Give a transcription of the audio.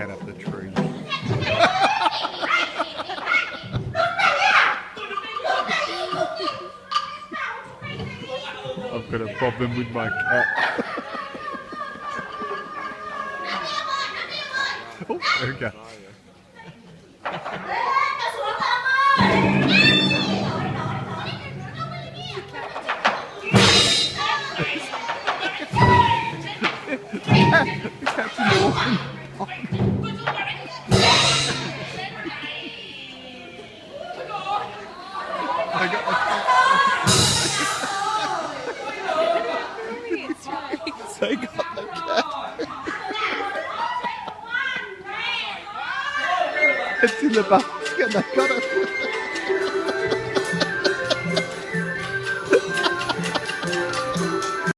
cat up the tree. I've got a problem with my cat. Oh, there we go. The cat's walking on. I got the cat. They got the cat. It's in the basket. They got it.